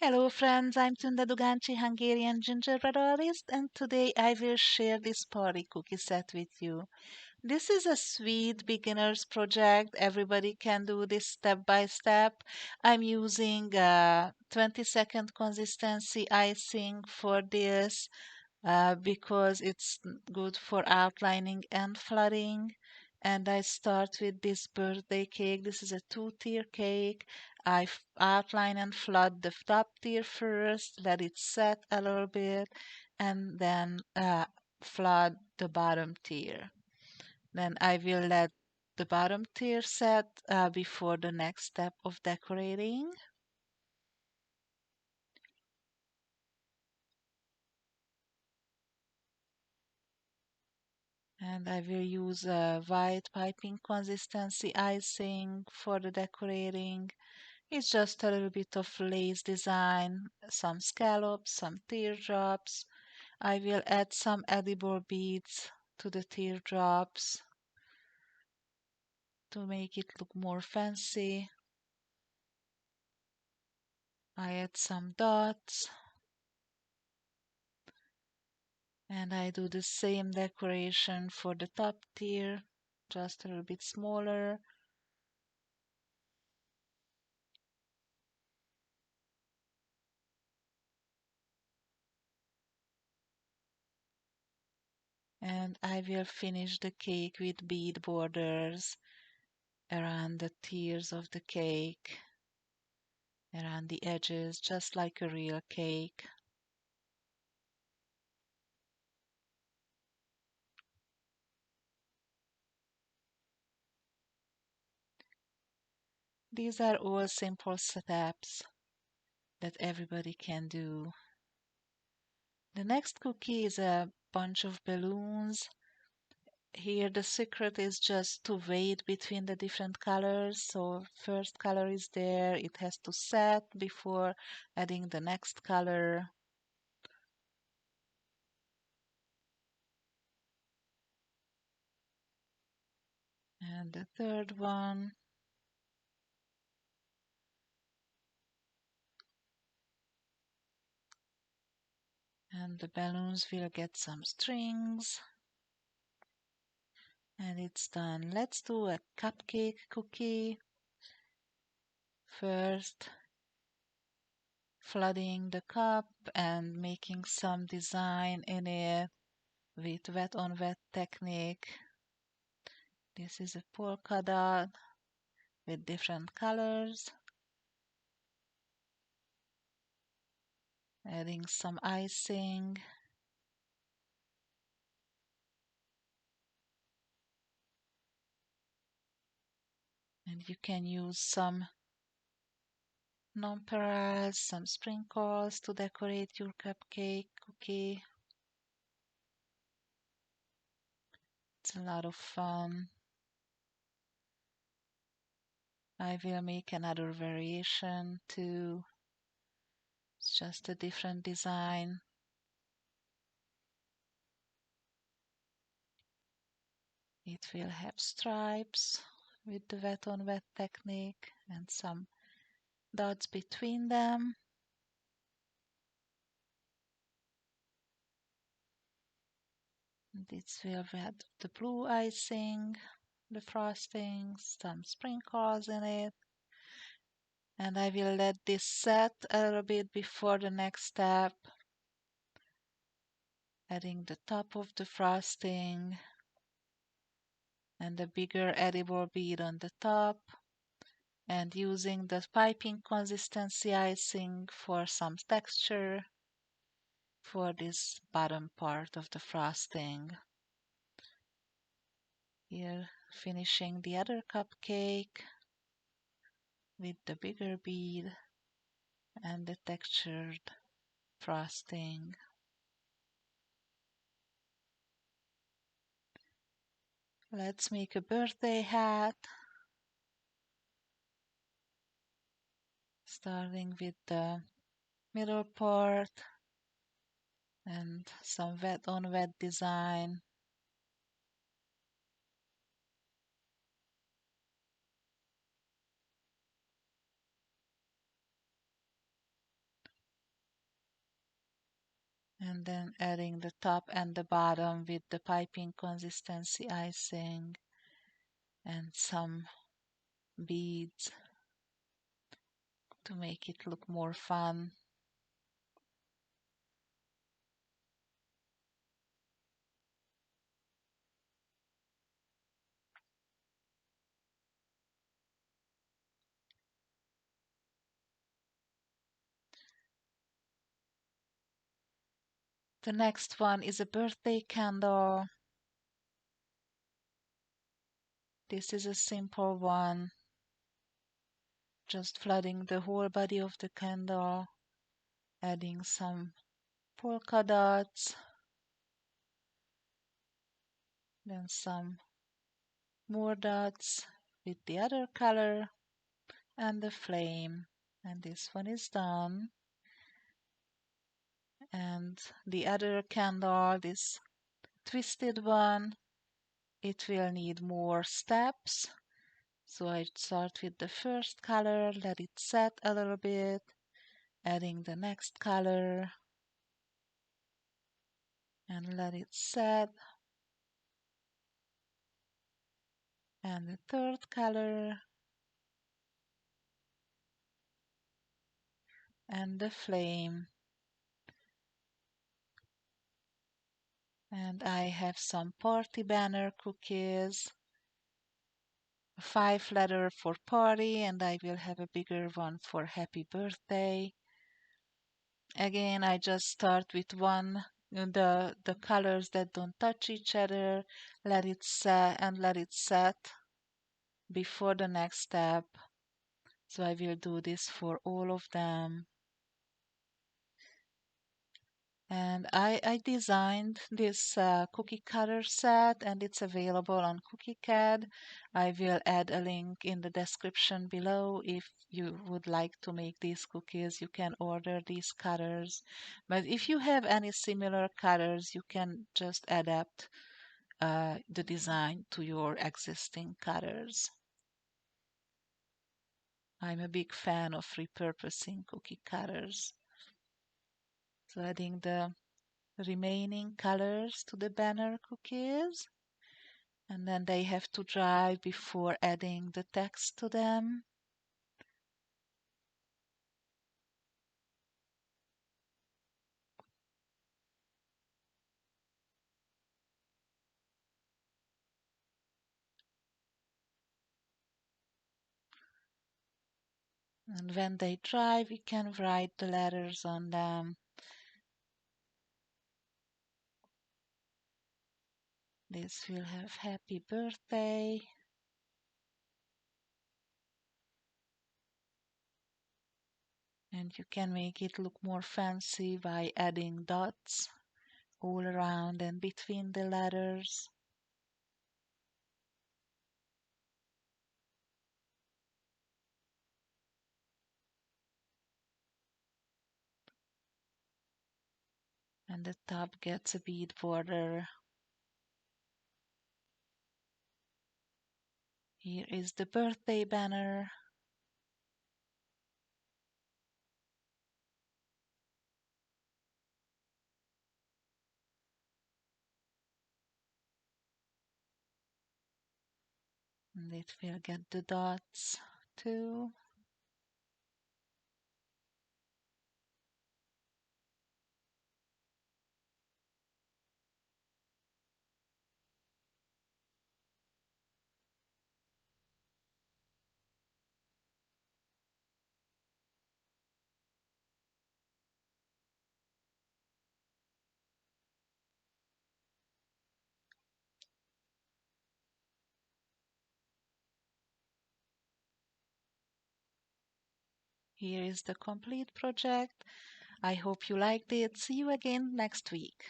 Hello, friends. I'm Tunde Dugantsi, Hungarian gingerbread artist, and today I will share this party cookie set with you. This is a sweet beginner's project. Everybody can do this step by step. I'm using 20-second consistency icing for this because it's good for outlining and flooding. And I start with this birthday cake. This is a two-tier cake. Outline and flood the top tier first, let it set a little bit, and then flood the bottom tier. Then I will let the bottom tier set before the next step of decorating. And I will use a white piping consistency icing for the decorating. It's just a little bit of lace design, some scallops, some teardrops. I will add some edible beads to the teardrops to make it look more fancy. I add some dots and I do the same decoration for the top tier, just a little bit smaller. And I will finish the cake with bead borders around the tiers of the cake, around the edges, just like a real cake. These are all simple steps that everybody can do. The next cookie is a bunch of balloons. Here the secret is just to wait between the different colors. So first color is there, it has to set before adding the next color. And the third one. And the balloons will get some strings. And it's done. Let's do a cupcake cookie. First, flooding the cup and making some design in it with wet on wet technique. This is a polka dot with different colors. Adding some icing. And you can use some nonpareils, some sprinkles to decorate your cupcake cookie. It's a lot of fun. I will make another variation too. It's just a different design. It will have stripes with the wet on wet technique and some dots between them. This will have the blue icing, the frosting, some sprinkles in it. And I will let this set a little bit before the next step. Adding the top of the frosting and the bigger edible bead on the top. And using the piping consistency icing for some texture for this bottom part of the frosting. Here finishing the other cupcake with the bigger bead and the textured frosting. Let's make a birthday hat, starting with the middle part and some wet on wet design. And then adding the top and the bottom with the piping consistency icing and some beads to make it look more fun. The next one is a birthday candle. This is a simple one, just flooding the whole body of the candle, adding some polka dots, then some more dots with the other color and the flame. And this one is done. And the other candle, this twisted one, it will need more steps. So I start with the first color, let it set a little bit, adding the next color and let it set, and the third color and the flame. And I have some party banner cookies, a 5 letter for party, and I will have a bigger one for happy birthday. Again, I just start with one, the colors that don't touch each other, let it set and let it set before the next step. So I will do this for all of them. And I designed this cookie cutter set, and it's available on CookieCAD. I will add a link in the description below. If you would like to make these cookies, you can order these cutters. But if you have any similar cutters, you can just adapt the design to your existing cutters. I'm a big fan of repurposing cookie cutters. So adding the remaining colors to the banner cookies, and then they have to dry before adding the text to them. And when they dry, we can write the letters on them. This will have happy birthday. And you can make it look more fancy by adding dots all around and between the letters. And the top gets a bead border. Here is the birthday banner. And it will get the dots too. Here is the complete project. I hope you liked it. See you again next week.